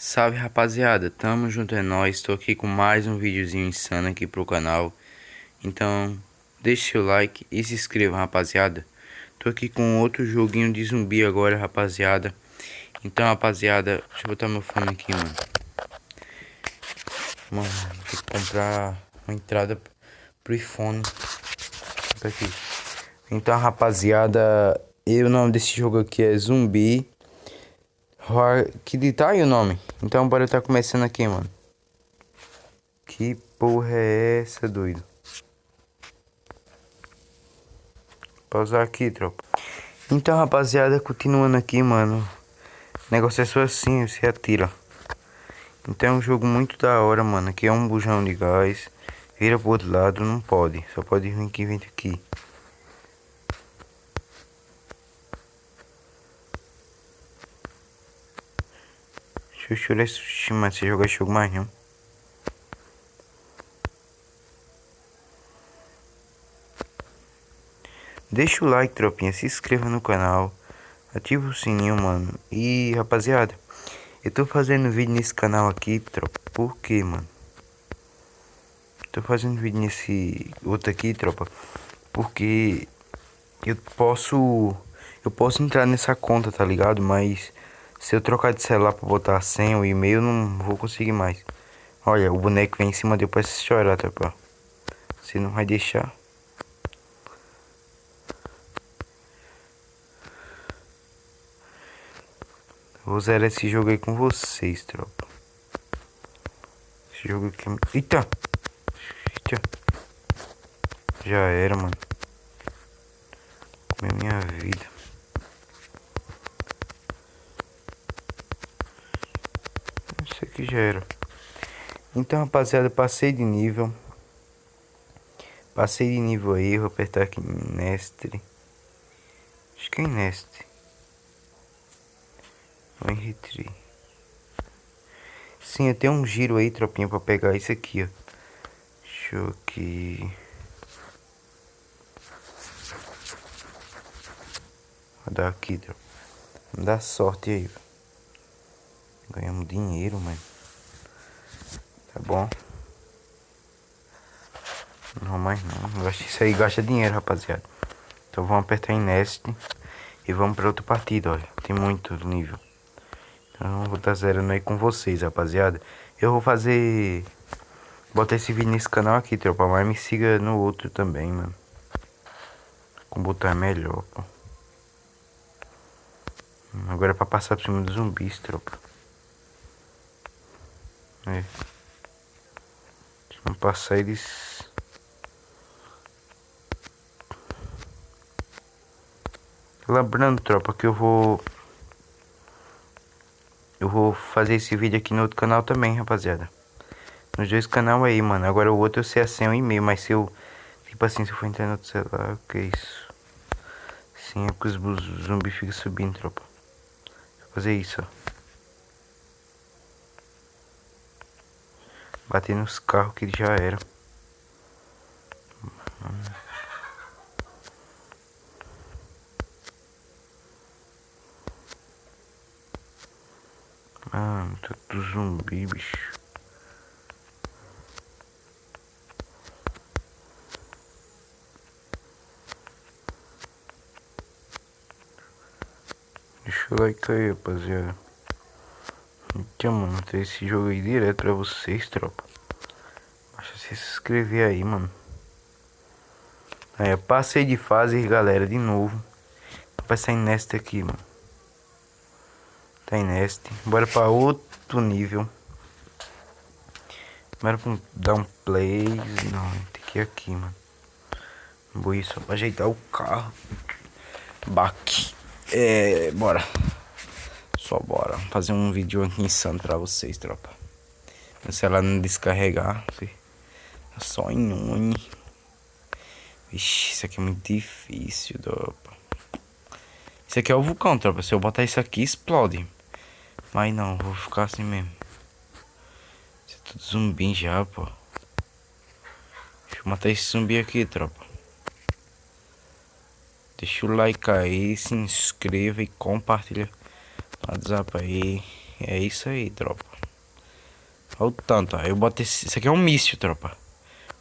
Salve rapaziada, tamo junto, é nóis. Tô aqui com mais um videozinho insano aqui pro canal. Então deixa o like e se inscreva, rapaziada. Tô aqui com outro joguinho de zumbi agora, rapaziada. Então rapaziada, deixa eu botar meu fone aqui, mano. Mano, tem que comprar uma entrada pro iPhone. Tá aqui. Então rapaziada, o nome desse jogo aqui é Zumbi. Que tá aí o nome. Então bora tá começando aqui, mano. Que porra é essa, doido? Pausar aqui, tropa. Então, rapaziada, continuando aqui, mano. O negócio é só assim, você atira. Então é um jogo muito da hora, mano. Aqui é um bujão de gás. Vira pro outro lado, não pode. Só pode vir aqui, vem aqui. Deixa eu esse, mano, você joga esse jogo mais não. Deixa o like, tropinha. Se inscreva no canal. Ativa o sininho, mano. E, rapaziada, eu tô fazendo vídeo nesse canal aqui, tropa. Por quê, mano? Tô fazendo vídeo nesse outro aqui, tropa. Porque eu posso entrar nessa conta, tá ligado? Mas se eu trocar de celular pra botar a senha, o e-mail, eu não vou conseguir mais. Olha, o boneco vem em cima deu pra chorar, tropa. Você não vai deixar. Vou zerar esse jogo aí com vocês, tropa. Esse jogo aqui é... Eita! Eita! Já era, mano. Comeu minha vida. Isso aqui já era. Então, rapaziada, passei de nível. Passei de nível aí. Vou apertar aqui em Nestre. Acho que é em Nestre. Ou em Retri. Sim, eu tenho um giro aí, tropinha, pra pegar isso aqui, ó. Deixa eu aqui. Vou dar aqui, tropa. Vamos dar sorte aí. Ganhamos dinheiro, mano. Tá bom. Não mais não. Eu acho que isso aí gasta dinheiro, rapaziada. Então vamos apertar em Nest. E vamos pra outra partida, olha. Tem muito nível. Então vou estar zerando aí com vocês, rapaziada. Eu vou fazer... botar esse vídeo nesse canal aqui, tropa. Mas me siga no outro também, mano. Com botão é melhor, pô. Agora é pra passar por cima dos zumbis, tropa. É. Vamos passar eles... Lembrando, tropa, que eu vou fazer esse vídeo aqui no outro canal também, rapaziada. Nos dois canais aí, mano. Agora o outro eu sei a senha, o e-mail. Mas se eu... tipo assim, se eu for entrar no outro celular, o que é isso? Sim, é porque os zumbis ficam subindo, tropa. Vou fazer isso, ó. Bater nos carros que já era. Mano, tanto zumbi, bicho. Deixa o like aí, rapaziada. Então, mano, tem esse jogo aí direto pra vocês, tropa. Basta se inscrever aí, mano. Aí, eu passei de fase, galera, de novo. Vai sair nesta aqui, mano. Tá em neste. Bora pra outro nível. Bora pra dar um play. Não, tem que ir aqui, mano. Vou ir só pra ajeitar o carro. Baque. Bora. Só bora. Fazer um vídeo aqui insano pra vocês, tropa. Se ela não descarregar, tá só em Uni. Vixe, isso aqui é muito difícil, tropa. Isso aqui é o vulcão, tropa. Se eu botar isso aqui, explode. Mas não, vou ficar assim mesmo. Isso é tudo zumbi já, pô. Deixa eu matar esse zumbi aqui, tropa. Deixa o like aí, se inscreva e compartilha no WhatsApp aí. É isso aí, tropa. Olha o tanto, ó. Eu boto esse aqui é um míssil, tropa.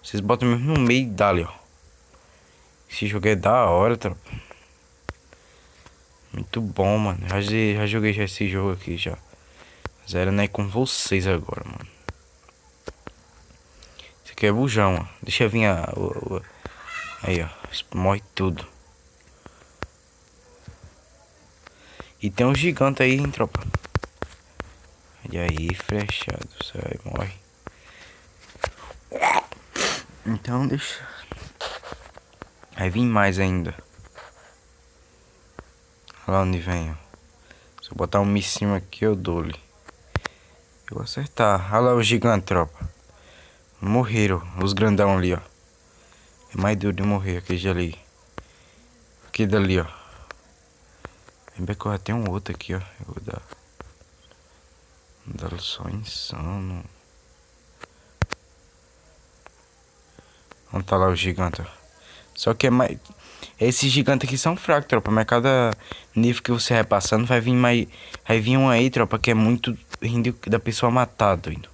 Vocês botam mesmo no meio dali, ó. Esse jogo é da hora, tropa. Muito bom, mano. Já joguei já esse jogo aqui já. Mas era né com vocês agora, mano. Esse aqui é bujão, ó. Deixa eu vir aí, ó. Morre tudo. E tem um gigante aí, hein, tropa. E aí, flechado. Você vai morre. Então deixa. Vai vir mais ainda. Olha lá onde vem, ó. Se eu botar um missinho aqui, eu dou-lhe. Eu vou acertar. Olha lá o gigante, tropa. Morreram. Os grandão ali, ó. É mais duro de morrer aquele ali. Aquele dali, ó. Lembra que eu já tenho um outro aqui, ó. Eu vou dar. Vou dar só insano. Onde tá lá o gigante, ó. Só que é mais. Esses gigantes aqui são fracos, tropa. Mas cada nível que você vai passando vai vir mais. Vai vir um aí, tropa, que é muito ruim da pessoa matar, doido.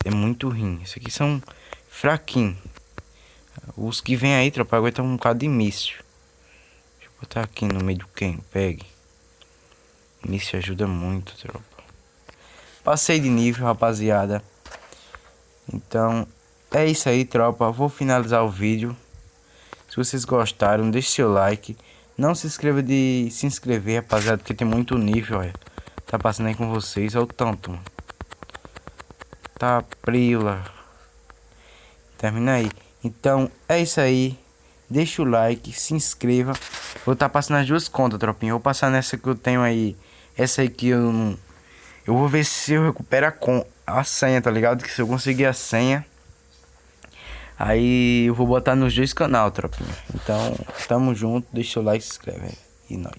É muito ruim. Esses aqui são fraquinhos. Os que vem aí, tropa, aguentam um bocado de míssil. Deixa eu botar aqui no meio do quem? Pegue. Míssil ajuda muito, tropa. Passei de nível, rapaziada. Então, é isso aí, tropa. Vou finalizar o vídeo. Se vocês gostaram, deixe seu like. Não se inscreva de se inscrever, rapaziada, porque tem muito nível, olha. Tá passando aí com vocês, olha o tanto, mano. Tá prila. Termina aí. Então, é isso aí. Deixa o like, se inscreva. Vou estar passando as duas contas, tropinha. Eu vou passar nessa que eu tenho aí. Essa aí que eu não... Eu vou ver se eu recupero a senha, tá ligado? Que se eu conseguir a senha, aí eu vou botar nos dois canais, tropinha. Então, tamo junto. Deixa o like, se inscreve. E nóis.